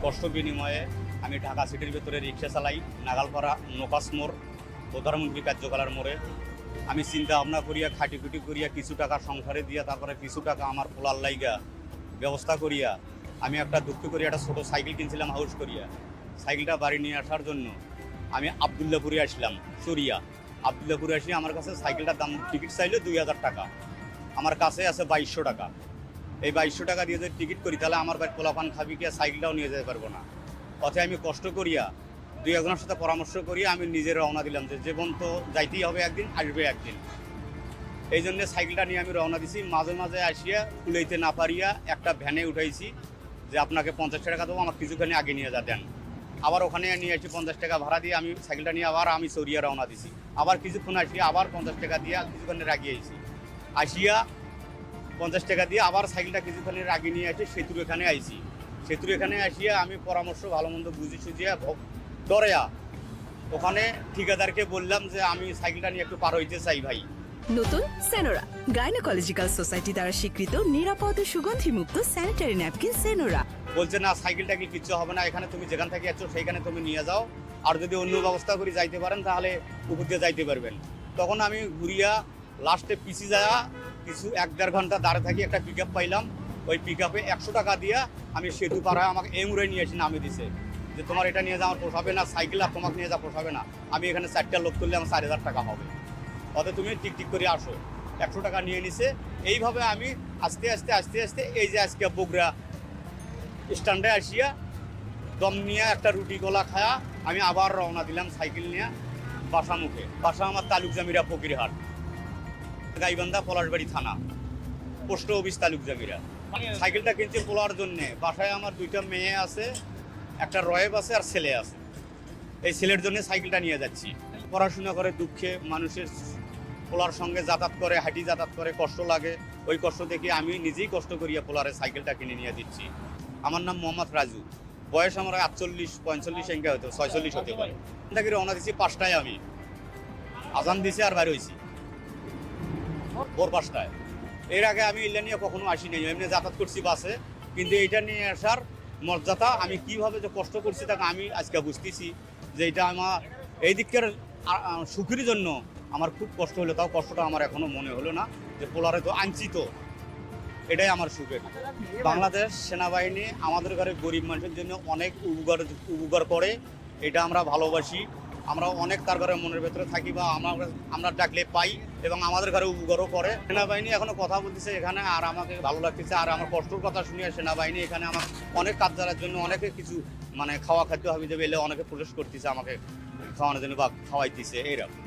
কষ্ট বিনিময়ে আমি ঢাকা সিটির ভেতরে রিক্সা চালাই, নাগালপাড়া নোকাস মোড়, প্রধানমন্ত্রী কার্যকলার মোড়ে। আমি চিন্তা ভাবনা করিয়া খাটিকুটি করিয়া কিছু টাকা সংসারে দিয়া, তারপরে কিছু টাকা আমার পোলার লাইগা ব্যবস্থা করিয়া আমি একটা দুঃখ করিয়া একটা ছোটো সাইকেল কিনছিলাম হাউস করিয়া। সাইকেলটা বাড়ি নিয়ে আসার জন্য আমি আবদুল্লাপুরে আসলাম, চরিয়া। আবদুল্লাপুরে আসি, আমার কাছে সাইকেলটার দাম টিকিট চাইলে 2000 টাকা, আমার কাছে আছে 2200 টাকা। এই 2200 টাকা দিয়ে যদি টিকিট করি তাহলে আমার বাড়ি পোলাপান খাবি কি, সাইকেলটাও নিয়ে যেতে পারবো না। অথবা আমি কষ্ট করিয়া দুই একজনের সাথে পরামর্শ করিয়া আমি নিজে রওনা দিলাম যে জীবন তো যাইতেই হবে, একদিন আসবে একদিন। এই জন্য সাইকেলটা নিয়ে আমি রওনা দিছি। মাঝে মাঝে আসিয়া কুলাইতে না পারিয়া একটা ভ্যানে উঠাইছি যে আপনাকে 50 টাকা দেবো, আমার কিছুখানি আগে নিয়ে যা দেন। আবার ওখানে নিয়ে আসি 50 টাকা ভাড়া দিয়ে আমি সাইকেলটা নিয়ে আবার আমি চরিয়া রওনা দিছি। আবার কিছুক্ষণ আসি আবার 50 টাকা দিয়ে কিছুক্ষণে রাগিয়েছি। আসিয়া 50 টাকা দিয়ে আবার সাইকেলটা কিছুক্ষণে রাগি নিয়ে আসি সেতুর এখানে আইছি। সেতুর এখানে আসিয়া আমি পরামর্শ ভালো মন্দ বুঝি সুঝিয়া ডরেয়া ওখানে ঠিকাদারকে বললাম যে আমি সাইকেলটা নিয়ে একটু পার হইতে চাই ভাই। নতুন সেনোরা গাইনোকোলজিক্যাল সোসাইটি দ্বারা স্বীকৃত নিরাপদ ও সুগন্ধিমুক্ত স্যানিটারি ন্যাপকিন সেনোরা। বলছে না, সাইকেলটা কি কিচ্ছু হবে না, এখানে তুমি যেখান থেকে আছো সেইখানে তুমি নিয়ে যাও, আর যদি অন্য ব্যবস্থা করে যাইতে পারেন তাহলে উপর দিয়ে যাইতে পারবেন। তখন আমি ঘুরিয়া লাস্টে পিছিয়ে যাওয়া কিছু 1-1.5 ঘন্টা দাঁড়িয়ে থাকি, একটা পিক আপ পাইলাম। ওই পিক আপে 100 টাকা দিয়া আমি সেতু পাড়ায় আমাকে এমুরে নিয়ে এসে নামিয়ে দিছে যে তোমার এটা নিয়ে যাওয়ার পোষাবে না, সাইকেল আর তোমাকে নিয়ে যাওয়া পোষাবে না। আমি এখানে 4টা লোক তুললে আমার 4000 টাকা হবে, অতএব তুমি টিকটিক করে আসো। 100 টাকা নিয়ে নিছে। এইভাবে আমি আস্তে আস্তে আস্তে আস্তে এই যে আজকে বগুড়া স্ট্যান্ডে আসিয়া দম নিয়ে একটা রুটি গোলা খায়া আমি আবার রওনা দিলাম সাইকেল নিয়ে বাসা মুখে। বাসা আমার তালুক জামিরা ফকিরহাট, গাইবান্ধা পলাশবাড়ি থানা, পোস্ট অফিস তালুক জামিরা। সাইকেলটা কিনছি পোলার জন্যে। বাসায় আমার 2টা মেয়ে আছে, একটা রয়েব আছে আর ছেলে আছে। এই ছেলের জন্য সাইকেলটা নিয়ে যাচ্ছি। পড়াশোনা করে দুঃখে মানুষের পোলার সঙ্গে যাতায়াত করে, হাঁটি যাতায়াত করে, কষ্ট লাগে। ওই কষ্ট দেখে আমি নিজেই কষ্ট করিয়া পোলারে সাইকেলটা কিনে নিয়ে দিচ্ছি। আমার নাম মোহাম্মদ রাজু, বয়স আমার 48-45 এঙ্গে হতো, 46 হতে পারে। থেকে রওনা দিচ্ছি 5টায়, আমি আজান দিছি আর বাইরে হয়েছি ভোর 5টায়। এর আগে আমি এগুলো নিয়ে কখনো আসিনি, এমনি যাতায়াত করছি বাসে, কিন্তু এইটা নিয়ে আসার মর্যাদা আমি কিভাবে যে কষ্ট করছি তাকে আমি আজকে বুঝতেছি যে এটা আমার এই দিককার সুখের জন্য আমার খুব কষ্ট হলো, তাও কষ্টটা আমার এখনো মনে হলো না যে পোলারে তো আনছি, তো এটাই আমার সুখের। বাংলাদেশ সেনাবাহিনী আমাদের ঘরে গরিব মানুষের জন্য অনেক উপকার করে, এটা আমরা ভালোবাসি। আমরা অনেক তার ঘরে মনের ভেতরে থাকি বা আমরা ডাকলে পাই এবং আমাদের ঘরে উপকারও করে। সেনাবাহিনী এখনো কথা বলতেছে এখানে, আর আমাকে ভালো লাগতেছে। আর আমার কষ্টর কথা শুনিয়ে সেনাবাহিনী এখানে আমার অনেক কাজ করার জন্য অনেকে কিছু খাওয়া খাদ্য হাবি যাবে এলে অনেকে প্রবেশ করতেছে, আমাকে খাওয়ানোর জন্য বা খাওয়াইতেছে এইরকম।